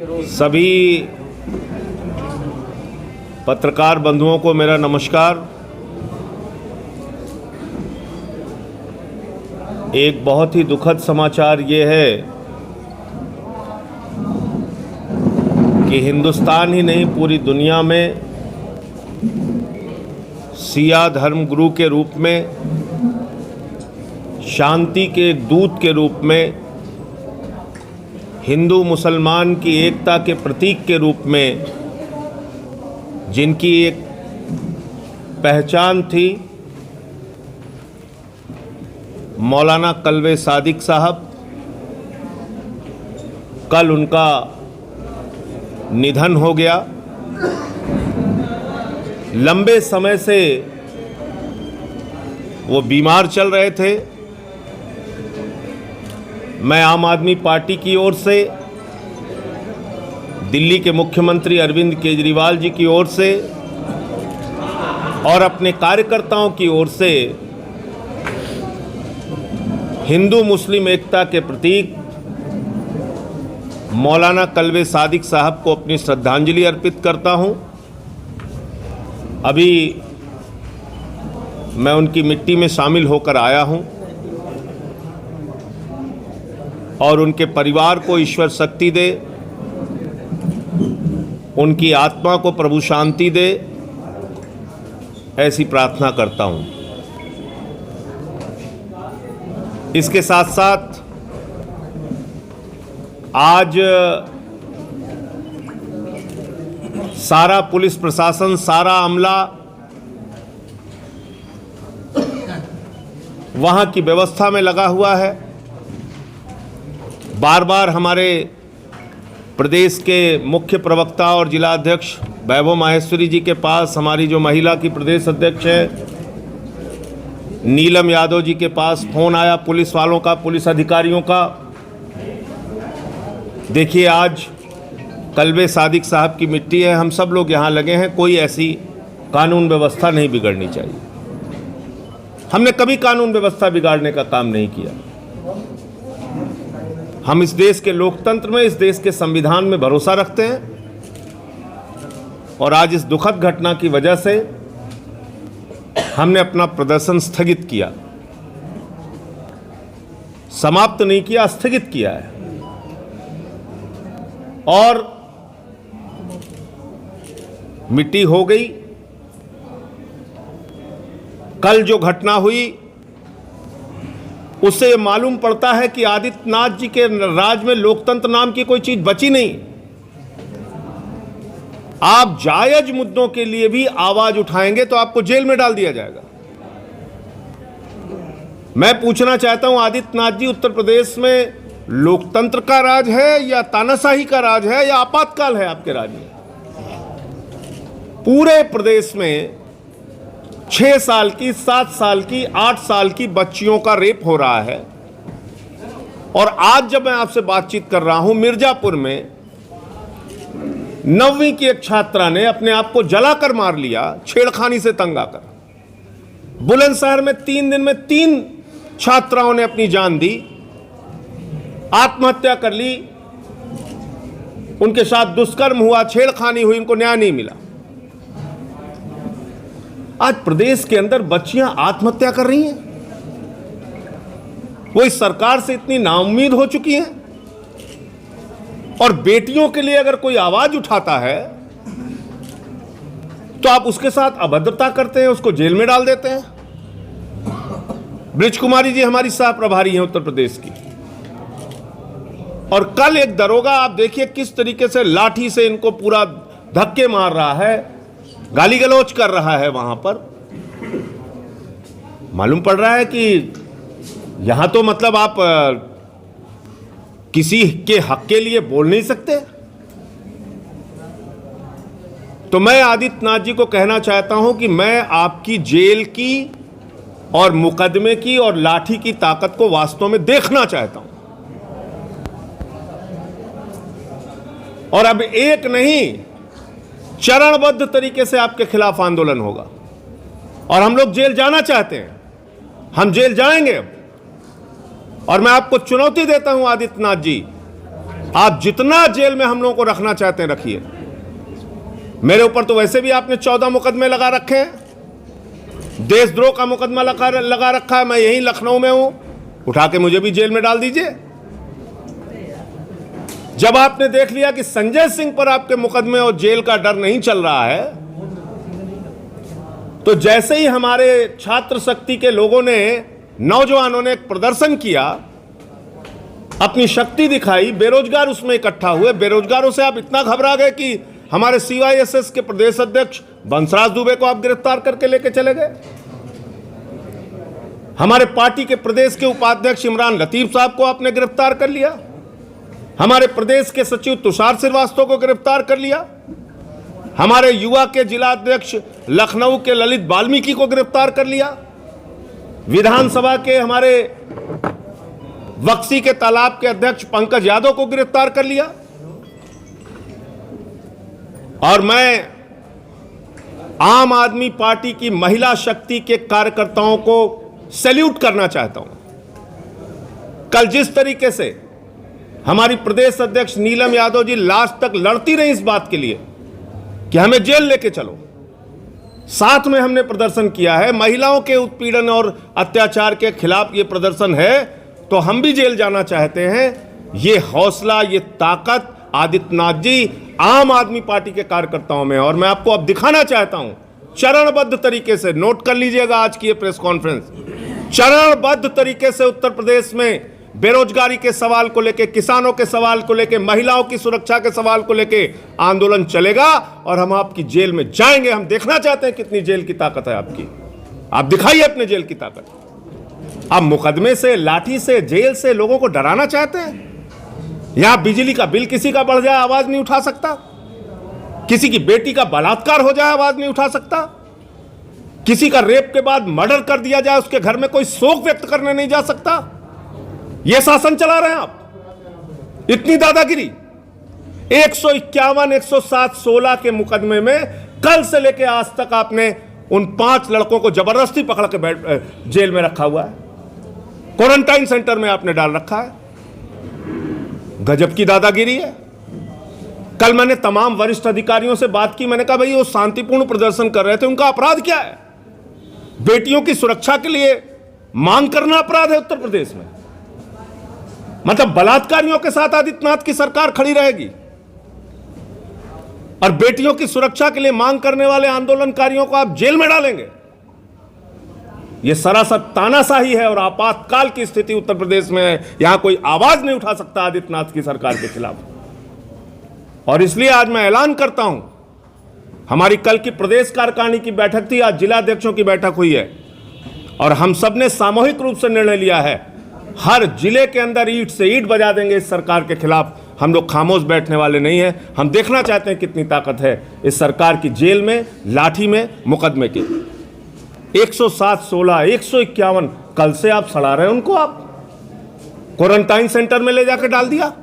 सभी पत्रकार बंधुओं को मेरा नमस्कार। एक बहुत ही दुखद समाचार ये है कि हिंदुस्तान ही नहीं पूरी दुनिया में सिया धर्मगुरु के रूप में, शांति के एक दूत के रूप में, हिंदू मुसलमान की एकता के प्रतीक के रूप में जिनकी एक पहचान थी, मौलाना कल्बे सादिक साहब, कल उनका निधन हो गया। लंबे समय से वो बीमार चल रहे थे। मैं आम आदमी पार्टी की ओर से, दिल्ली के मुख्यमंत्री अरविंद केजरीवाल जी की ओर से और अपने कार्यकर्ताओं की ओर से हिंदू मुस्लिम एकता के प्रतीक मौलाना कल्बे सादिक साहब को अपनी श्रद्धांजलि अर्पित करता हूं। अभी मैं उनकी मिट्टी में शामिल होकर आया हूं और उनके परिवार को ईश्वर शक्ति दे, उनकी आत्मा को प्रभु शांति दे, ऐसी प्रार्थना करता हूं। इसके साथ साथ आज सारा पुलिस प्रशासन, सारा अमला वहां की व्यवस्था में लगा हुआ है। बार बार हमारे प्रदेश के मुख्य प्रवक्ता और जिला अध्यक्ष वैभव माहेश्वरी जी के पास, हमारी जो महिला की प्रदेश अध्यक्ष है नीलम यादव जी के पास फ़ोन आया पुलिस वालों का, पुलिस अधिकारियों का। देखिए, आज कल्बे सादिक साहब की मिट्टी है, हम सब लोग यहाँ लगे हैं। कोई ऐसी कानून व्यवस्था नहीं बिगड़नी चाहिए। हमने कभी कानून व्यवस्था बिगाड़ने का काम नहीं किया। हम इस देश के लोकतंत्र में, इस देश के संविधान में भरोसा रखते हैं और आज इस दुखद घटना की वजह से हमने अपना प्रदर्शन स्थगित किया, समाप्त नहीं किया, स्थगित किया है। और मिट्टी हो गई। कल जो घटना हुई उससे ये मालूम पड़ता है कि आदित्यनाथ जी के राज में लोकतंत्र नाम की कोई चीज बची नहीं। आप जायज मुद्दों के लिए भी आवाज उठाएंगे तो आपको जेल में डाल दिया जाएगा। मैं पूछना चाहता हूं, आदित्यनाथ जी, उत्तर प्रदेश में लोकतंत्र का राज है या तानाशाही का राज है या आपातकाल है आपके राज्य में? पूरे प्रदेश में 6 साल की, 7 साल की, 8 साल की बच्चियों का रेप हो रहा है। और आज जब मैं आपसे बातचीत कर रहा हूं, मिर्जापुर में 9वीं की एक छात्रा ने अपने आप को जलाकर मार लिया, छेड़खानी से तंग आकर। बुलंदशहर में 3 दिन में 3 छात्राओं ने अपनी जान दी, आत्महत्या कर ली। उनके साथ दुष्कर्म हुआ, छेड़खानी हुई, उनको न्याय नहीं मिला। आज प्रदेश के अंदर बच्चियां आत्महत्या कर रही हैं। वो इस सरकार से इतनी नाउम्मीद हो चुकी हैं। और बेटियों के लिए अगर कोई आवाज उठाता है तो आप उसके साथ अभद्रता करते हैं, उसको जेल में डाल देते हैं। ब्रिज कुमारी जी हमारी सह प्रभारी हैं उत्तर प्रदेश की, और कल एक दरोगा, आप देखिए किस तरीके से लाठी से इनको पूरा धक्के मार रहा है, गाली गलौज कर रहा है। वहां पर मालूम पड़ रहा है कि यहां तो मतलब आप किसी के हक के लिए बोल नहीं सकते। तो मैं आदित्यनाथ जी को कहना चाहता हूं कि मैं आपकी जेल की और मुकदमे की और लाठी की ताकत को वास्तव में देखना चाहता हूं। और अब एक नहीं, चरणबद्ध तरीके से आपके खिलाफ आंदोलन होगा। और हम लोग जेल जाना चाहते हैं, हम जेल जाएंगे अब। और मैं आपको चुनौती देता हूं आदित्यनाथ जी आप जितना जेल में हम लोगों को रखना चाहते हैं रखिए। मेरे ऊपर तो वैसे भी आपने 14 मुकदमे लगा रखे हैं, देशद्रोह का मुकदमा लगा रखा है। मैं यहीं लखनऊ में हूं, उठा के मुझे भी जेल में डाल दीजिए। जब आपने देख लिया कि संजय सिंह पर आपके मुकदमे और जेल का डर नहीं चल रहा है, तो जैसे ही हमारे छात्र शक्ति के लोगों ने, नौजवानों ने एक प्रदर्शन किया, अपनी शक्ति दिखाई, बेरोजगार उसमें इकट्ठा हुए, बेरोजगारों से आप इतना घबरा गए कि हमारे CYSS के प्रदेश अध्यक्ष बंसराज दुबे को आप गिरफ्तार करके लेके चले गए। हमारे पार्टी के प्रदेश के उपाध्यक्ष इमरान लतीफ साहब को आपने गिरफ्तार कर लिया। हमारे प्रदेश के सचिव तुषार श्रीवास्तव को गिरफ्तार कर लिया। हमारे युवा के जिला अध्यक्ष लखनऊ के ललित वाल्मीकि को गिरफ्तार कर लिया। विधानसभा के हमारे बक्सी के तालाब के अध्यक्ष पंकज यादव को गिरफ्तार कर लिया। और मैं आम आदमी पार्टी की महिला शक्ति के कार्यकर्ताओं को सैल्यूट करना चाहता हूं। कल जिस तरीके से हमारी प्रदेश अध्यक्ष नीलम यादव जी लास्ट तक लड़ती रही इस बात के लिए कि हमें जेल लेके चलो, साथ में हमने प्रदर्शन किया है, महिलाओं के उत्पीड़न और अत्याचार के खिलाफ ये प्रदर्शन है, तो हम भी जेल जाना चाहते हैं। ये हौसला, ये ताकत आदित्यनाथ जी आम आदमी पार्टी के कार्यकर्ताओं में। और मैं आपको अब दिखाना चाहता हूं चरणबद्ध तरीके से, नोट कर लीजिएगा आज की ये प्रेस कॉन्फ्रेंस, चरणबद्ध तरीके से उत्तर प्रदेश में बेरोजगारी के सवाल को लेकर, किसानों के सवाल को लेकर, महिलाओं की सुरक्षा के सवाल को लेकर आंदोलन चलेगा और हम आपकी जेल में जाएंगे। हम देखना चाहते हैं कितनी जेल की ताकत है आपकी। आप दिखाइए अपने जेल की ताकत। आप मुकदमे से, लाठी से, जेल से लोगों को डराना चाहते हैं। यहां बिजली का बिल किसी का बढ़ जाए, आवाज नहीं उठा सकता। किसी की बेटी का बलात्कार हो जाए, आवाज नहीं उठा सकता। किसी का रेप के बाद मर्डर कर दिया जाए, उसके घर में कोई शोक व्यक्त करने नहीं जा सकता। यह शासन चला रहे हैं आप। इतनी दादागिरी। 151, 107, 16 के मुकदमे में कल से लेकर आज तक आपने उन 5 लड़कों को जबरदस्ती पकड़ के जेल में रखा हुआ है, क्वारंटाइन सेंटर में आपने डाल रखा है। गजब की दादागिरी है। कल मैंने तमाम वरिष्ठ अधिकारियों से बात की। मैंने कहा भाई वो शांतिपूर्ण प्रदर्शन कर रहे थे, उनका अपराध क्या है? बेटियों की सुरक्षा के लिए मांग करना अपराध है उत्तर प्रदेश में? मतलब बलात्कारियों के साथ आदित्यनाथ की सरकार खड़ी रहेगी और बेटियों की सुरक्षा के लिए मांग करने वाले आंदोलनकारियों को आप जेल में डालेंगे? यह सरासर तानाशाही है और आपातकाल की स्थिति उत्तर प्रदेश में है। यहां कोई आवाज नहीं उठा सकता आदित्यनाथ की सरकार के खिलाफ। और इसलिए आज मैं ऐलान करता हूं, हमारी कल की प्रदेश कार्यकारिणी की बैठक थी, आज जिला अध्यक्षों की बैठक हुई है और हम सब ने सामूहिक रूप से निर्णय लिया है, हर जिले के अंदर ईंट से ईंट बजा देंगे इस सरकार के खिलाफ। हम लोग खामोश बैठने वाले नहीं हैं। हम देखना चाहते हैं कितनी ताकत है इस सरकार की जेल में, लाठी में, मुकदमे की। 107, 16, 151 कल से आप सड़ा रहे हैं उनको। आप क्वारंटाइन सेंटर में ले जाकर डाल दिया।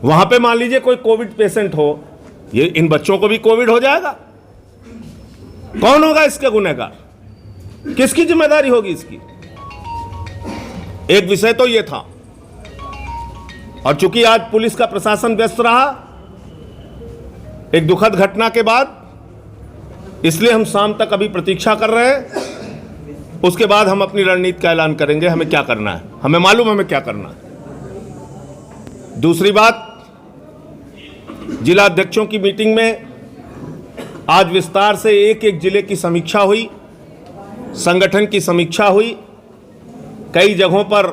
वहां पे मान लीजिए कोई कोविड पेशेंट हो, ये इन बच्चों को भी कोविड हो जाएगा। कौन होगा इसके गुनहगार? किसकी जिम्मेदारी होगी इसकी? एक विषय तो ये था। और चूंकि आज पुलिस का प्रशासन व्यस्त रहा एक दुखद घटना के बाद, इसलिए हम शाम तक अभी प्रतीक्षा कर रहे हैं। उसके बाद हम अपनी रणनीति का ऐलान करेंगे, हमें क्या करना है। हमें मालूम हमें क्या करना है। दूसरी बात, जिला अध्यक्षों की मीटिंग में आज विस्तार से एक एक जिले की समीक्षा हुई, संगठन की समीक्षा हुई। कई जगहों पर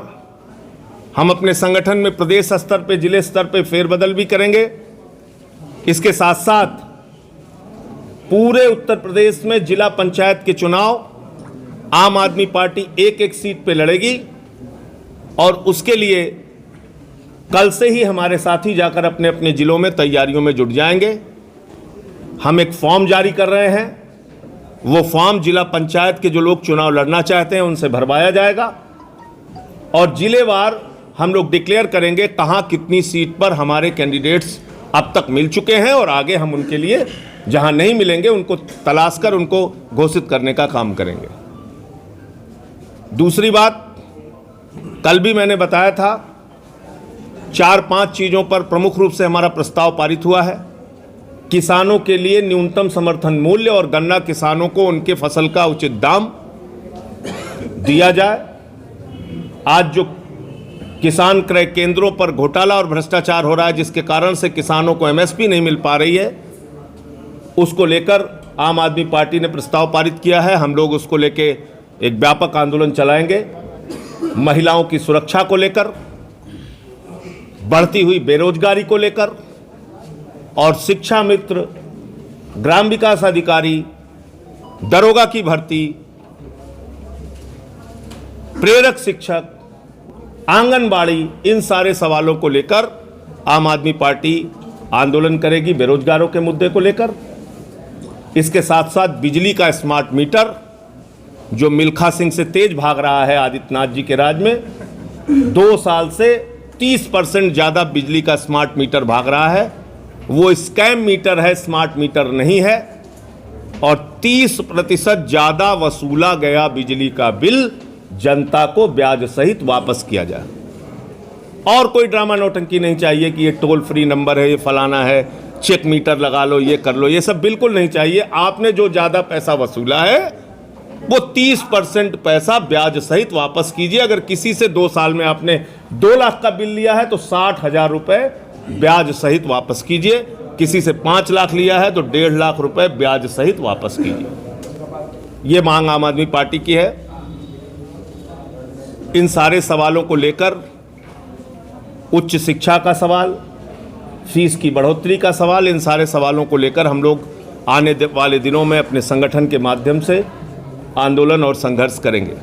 हम अपने संगठन में प्रदेश स्तर पे, जिले स्तर पे फेरबदल भी करेंगे। इसके साथ साथ पूरे उत्तर प्रदेश में जिला पंचायत के चुनाव आम आदमी पार्टी एक एक सीट पे लड़ेगी और उसके लिए कल से ही हमारे साथी जाकर अपने अपने जिलों में तैयारियों में जुट जाएंगे। हम एक फॉर्म जारी कर रहे हैं, वो फॉर्म जिला पंचायत के जो लोग चुनाव लड़ना चाहते हैं उनसे भरवाया जाएगा और जिलेवार हम लोग डिक्लेयर करेंगे कहां कितनी सीट पर हमारे कैंडिडेट्स अब तक मिल चुके हैं और आगे हम उनके लिए जहां नहीं मिलेंगे उनको तलाश कर उनको घोषित करने का काम करेंगे। दूसरी बात, कल भी मैंने बताया था, 4-5 चीज़ों पर प्रमुख रूप से हमारा प्रस्ताव पारित हुआ है। किसानों के लिए न्यूनतम समर्थन मूल्य और गन्ना किसानों को उनके फसल का उचित दाम दिया जाए। आज जो किसान क्रय केंद्रों पर घोटाला और भ्रष्टाचार हो रहा है, जिसके कारण से किसानों को एमएसपी नहीं मिल पा रही है, उसको लेकर आम आदमी पार्टी ने प्रस्ताव पारित किया है। हम लोग उसको लेके एक व्यापक आंदोलन चलाएंगे। महिलाओं की सुरक्षा को लेकर, बढ़ती हुई बेरोजगारी को लेकर और शिक्षा मित्र, ग्राम विकास अधिकारी, दरोगा की भर्ती, प्रेरक शिक्षक, आंगनबाड़ी, इन सारे सवालों को लेकर आम आदमी पार्टी आंदोलन करेगी। बेरोजगारों के मुद्दे को लेकर, इसके साथ साथ बिजली का स्मार्ट मीटर जो मिल्खा सिंह से तेज भाग रहा है आदित्यनाथ जी के राज में, 2 साल से 30% ज़्यादा बिजली का स्मार्ट मीटर भाग रहा है। वो स्कैम मीटर है, स्मार्ट मीटर नहीं है। और 30% ज़्यादा वसूला गया बिजली का बिल जनता को ब्याज सहित वापस किया जाए। और कोई ड्रामा नौटंकी नहीं चाहिए कि ये टोल फ्री नंबर है, ये फलाना है, चेक मीटर लगा लो, ये कर लो, ये सब बिल्कुल नहीं चाहिए। आपने जो ज़्यादा पैसा वसूला है वो 30% पैसा ब्याज सहित वापस कीजिए। अगर किसी से 2 साल में आपने 2 लाख का बिल लिया है तो 60,000 रुपये ब्याज सहित वापस कीजिए। किसी से 5 लाख लिया है तो 1.5 लाख रुपए ब्याज सहित वापस कीजिए। ये मांग आम आदमी पार्टी की है। इन सारे सवालों को लेकर, उच्च शिक्षा का सवाल, फीस की बढ़ोतरी का सवाल, इन सारे सवालों को लेकर हम लोग आने वाले दिनों में अपने संगठन के माध्यम से आंदोलन और संघर्ष करेंगे।